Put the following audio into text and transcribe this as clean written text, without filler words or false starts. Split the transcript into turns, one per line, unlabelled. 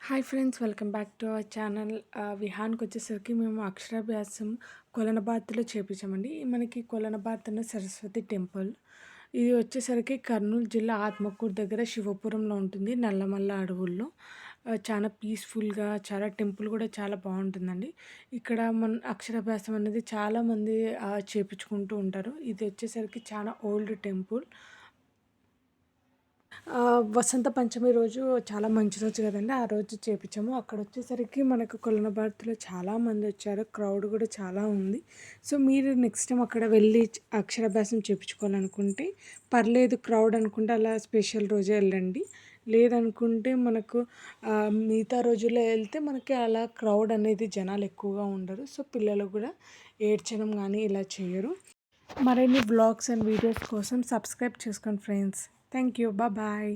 Hi friends, welcome back to our channel. విహాన్కి వచ్చేసరికి మేము అక్షరాభ్యాసం కొలనుపాత్లో చేపించామండి. మనకి కొలనుపాత్ అనే సరస్వతి టెంపుల్. ఇది వచ్చేసరికి కర్నూలు జిల్లా ఆత్మకూరు దగ్గర శివపురంలో ఉంటుంది, నల్లమల్ల అడవుల్లో. చాలా పీస్ఫుల్గా, చాలా టెంపుల్ కూడా చాలా బాగుంటుందండి. ఇక్కడ మన అక్షరాభ్యాసం అనేది చాలామంది చేపించుకుంటూ ఉంటారు. ఇది వచ్చేసరికి చాలా ఓల్డ్ టెంపుల్. వసంత పంచమి రోజు చాలా మంచి రోజు కదండీ! ఆ రోజు చేపించాము. అక్కడొచ్చేసరికి మనకు కొలన భారతిలో చాలామంది వచ్చారు. క్రౌడ్ కూడా చాలా ఉంది. సో, మీరు నెక్స్ట్ టైం అక్కడ వెళ్ళి అక్షరాభ్యాసం చేపించుకోవాలనుకుంటే పర్లేదు, క్రౌడ్ అనుకుంటే అలా స్పెషల్ రోజే వెళ్ళండి. లేదనుకుంటే మనకు మిగతా రోజుల్లో వెళ్తే మనకి అలా క్రౌడ్ అనేది జనాలు ఎక్కువగా ఉండరు. సో, పిల్లలు కూడా ఏడ్చడం కానీ ఇలా చేయరు. మరిన్ని వ్లాగ్స్ అండ్ వీడియోస్ కోసం సబ్స్క్రైబ్ చేసుకోండి ఫ్రెండ్స్. Thank you. బాయ్.